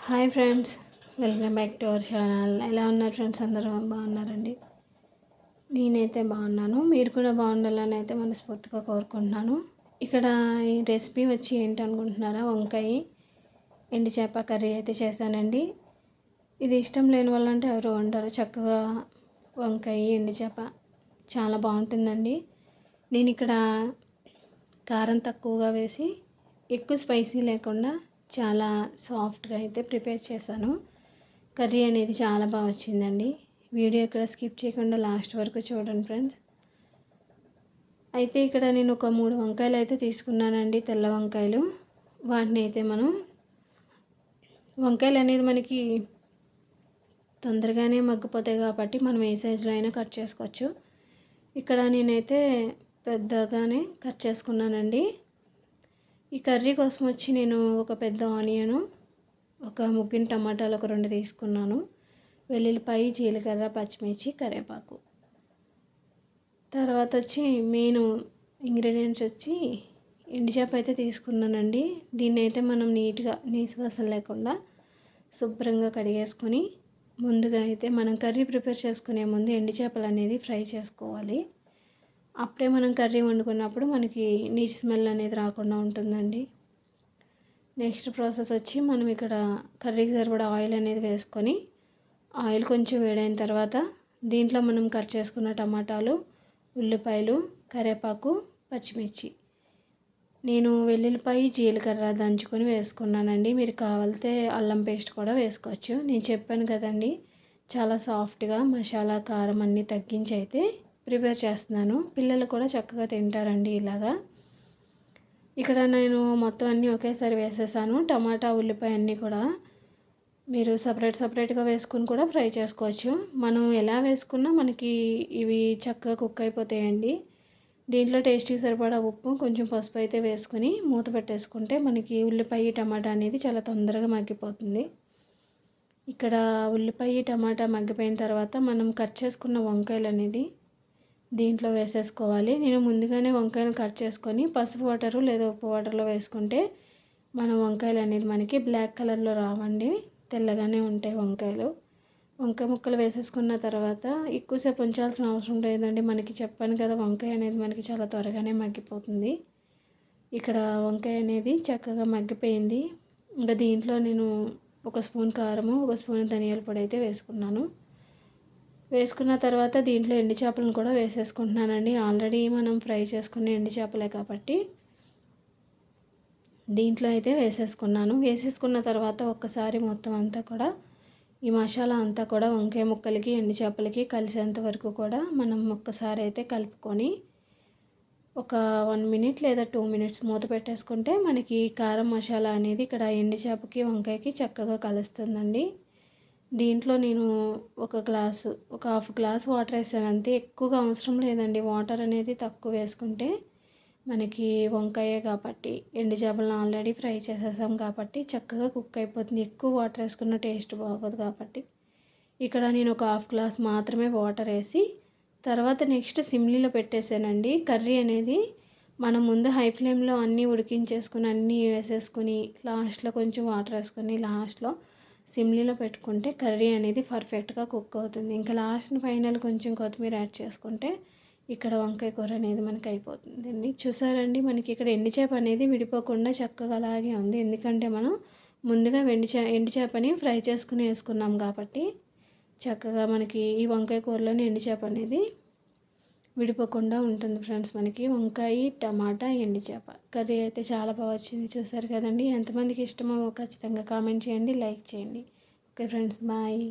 Hi friends, welcome back to our channel. ఎలా ఉన్నారు friends? అందరూ బాగున్నారండి? నేనైతే బాగున్నాను. మీరు కూడా బాగుండాలని అయితే మనస్ఫూర్తిగా కోరుకుంటున్నాను. ఇక్కడ ఈ రెసిపీ వచ్చి ఏంటనుకుంటున్నారా? వంకాయ ఎండి చేప కర్రీ అయితే చేశానండి. ఇది ఇష్టం లేని వాళ్ళంటే ఎవరు వండరు. చక్కగా వంకాయ ఎండి చేప చాలా బాగుంటుందండి. నేను ఇక్కడ కారం తక్కువగా వేసి ఎక్కువ స్పైసీ లేకుండా చాలా సాఫ్ట్గా అయితే ప్రిపేర్ చేశాను. కర్రీ అనేది చాలా బాగా వచ్చిందండి. వీడియో ఇక్కడ స్కిప్ చేయకుండా లాస్ట్ వరకు చూడండి ఫ్రెండ్స్. అయితే ఇక్కడ నేను ఒక 3 వంకాయలు అయితే తీసుకున్నానండి, తెల్ల వంకాయలు. వాటిని అయితే వంకాయలు అనేది మనకి తొందరగానే మగ్గిపోతాయి కాబట్టి మనం ఏ సైజులో అయినా కట్ చేసుకోవచ్చు. ఇక్కడ నేనైతే పెద్దగానే కట్ చేసుకున్నానండి. ఈ కర్రీ కోసం వచ్చి నేను ఒక పెద్ద ఆనియను, ఒక ముగ్గిన టమాటాలు ఒక 2 తీసుకున్నాను, వెల్లుల్లిపాయ, జీలకర్ర, పచ్చిమిర్చి, కరివేపాకు. తర్వాత వచ్చి మెయిన్ ఇంగ్రీడియంట్స్ వచ్చి ఎండు చేప అయితే తీసుకున్నానండి. దీన్ని అయితే మనం నీట్గా నీసు వాసన లేకుండా శుభ్రంగా కడిగేసుకొని ముందుగా అయితే మనం కర్రీ ప్రిపేర్ చేసుకునే ముందు ఎండు చేపలు అనేది ఫ్రై చేసుకోవాలి. అప్పుడే మనం కర్రీ వండుకున్నప్పుడు మనకి నీచు స్మెల్ అనేది రాకుండా ఉంటుందండి. నెక్స్ట్ ప్రాసెస్ వచ్చి మనం ఇక్కడ కర్రీకి సరిపడా ఆయిల్ అనేది వేసుకొని, ఆయిల్ కొంచెం వేడైన తర్వాత దీంట్లో మనం కట్ చేసుకున్న టమాటాలు, ఉల్లిపాయలు, కరివేపాకు, పచ్చిమిర్చి, నేను వెల్లుల్లిపాయ, జీలకర్ర దంచుకొని వేసుకున్నానండి. మీరు కావాలితే అల్లం పేస్ట్ కూడా వేసుకోవచ్చు. నేను చెప్పాను కదండి, చాలా సాఫ్ట్గా మసాలా కారం అన్నీ తగ్గించి అయితే ప్రిపేర్ చేస్తున్నాను. పిల్లలు కూడా చక్కగా తింటారండి ఇలాగా. ఇక్కడ నేను మొత్తం అన్నీ ఒకేసారి వేసేసాను. టమాటా, ఉల్లిపాయ అన్నీ కూడా మీరు సపరేట్గా వేసుకుని కూడా ఫ్రై చేసుకోవచ్చు. మనం ఎలా వేసుకున్నా మనకి ఇవి చక్కగా కుక్ అయిపోతాయండి. దీంట్లో టేస్ట్కి సరిపడా ఉప్పు, కొంచెం పసుపు అయితే వేసుకొని మూత పెట్టేసుకుంటే మనకి ఉల్లిపాయ, టమాటా అనేది చాలా తొందరగా మగ్గిపోతుంది. ఇక్కడ ఉల్లిపాయ, టమాటా మగ్గిపోయిన తర్వాత మనం కట్ చేసుకున్న వంకాయలు అనేది దీంట్లో వేసేసుకోవాలి. నేను ముందుగానే వంకాయలు కట్ చేసుకొని పసుపు వాటరు లేదా ఉప్పు వాటర్లో వేసుకుంటే మన వంకాయలు అనేది మనకి బ్లాక్ కలర్లో రావండి, తెల్లగానే ఉంటాయి వంకాయలు. వంకాయ ముక్కలు వేసేసుకున్న తర్వాత ఎక్కువసేపు ఉంచాల్సిన అవసరం లేదండి. మనకి చెప్పాను కదా, వంకాయ అనేది మనకి చాలా త్వరగానే మగ్గిపోతుంది. ఇక్కడ వంకాయ అనేది చక్కగా మగ్గిపోయింది. ఇంకా దీంట్లో నేను ఒక స్పూన్ కారము, ఒక స్పూన్ ధనియాల పొడి అయితే వేసుకున్న తర్వాత దీంట్లో ఎండు చేపలను కూడా వేసేసుకుంటున్నానండి. ఆల్రెడీ మనం ఫ్రై చేసుకున్న ఎండు చేపలే కాబట్టి దీంట్లో అయితే వేసేసుకున్న తర్వాత ఒక్కసారి మొత్తం అంతా కూడా ఈ మసాలా అంతా కూడా వంకాయ ముక్కలకి, ఎండు చేపలకి కలిసేంత వరకు కూడా మనం ఒక్కసారి అయితే కలుపుకొని ఒక 1 మినిట్ లేదా 2 మినిట్స్ మూత పెట్టేసుకుంటే మనకి కారం మసాలా అనేది ఇక్కడ ఎండు చేపకి, వంకాయకి చక్కగా కలుస్తుందండి. దీంట్లో నేను ఒక హాఫ్ గ్లాస్ వాటర్ వేసాను అంతే. ఎక్కువగా అవసరం లేదండి. వాటర్ అనేది తక్కువ వేసుకుంటే మనకి వంకాయ కాబట్టి, ఎండు చేపలను ఆల్రెడీ ఫ్రై చేసేసాం కాబట్టి చక్కగా కుక్ అయిపోతుంది. ఎక్కువ వాటర్ వేసుకున్న టేస్ట్ బాగోదు కాబట్టి ఇక్కడ నేను ఒక హాఫ్ గ్లాస్ మాత్రమే వాటర్ వేసి తర్వాత నెక్స్ట్ సిమ్లీలో పెట్టేసానండి. కర్రీ అనేది మనం ముందు హై ఫ్లేమ్లో అన్నీ ఉడికించేసుకుని అన్నీ వేసేసుకుని లాస్ట్లో కొంచెం వాటర్ వేసుకొని లాస్ట్లో సిమ్లీలో పెట్టుకుంటే కర్రీ అనేది పర్ఫెక్ట్గా కుక్ అవుతుంది. ఇంకా లాస్ట్ ఫైనల్ కొంచెం కొత్తిమీర యాడ్ చేసుకుంటే ఇక్కడ వంకాయ కూర అనేది మనకి అయిపోతుందండి. చూసారండి, మనకి ఇక్కడ ఎండు చేప అనేది విడిపోకుండా చక్కగా అలాగే ఉంది. ఎందుకంటే మనం ముందుగా ఎండు చేపని ఫ్రై చేసుకుని వేసుకున్నాం కాబట్టి చక్కగా మనకి ఈ వంకాయ కూరలోని ఎండు చేప అనేది విడిపోకుండా ఉంటుంది ఫ్రెండ్స్. మనకి వంకాయ, టమాటా, ఎండు చేప కర్రీ అయితే చాలా బాగా వచ్చింది. చూసారు కదండి. ఎంతమందికి ఇష్టమో ఖచ్చితంగా కామెంట్ చేయండి, లైక్ చేయండి. Okay friends, bye.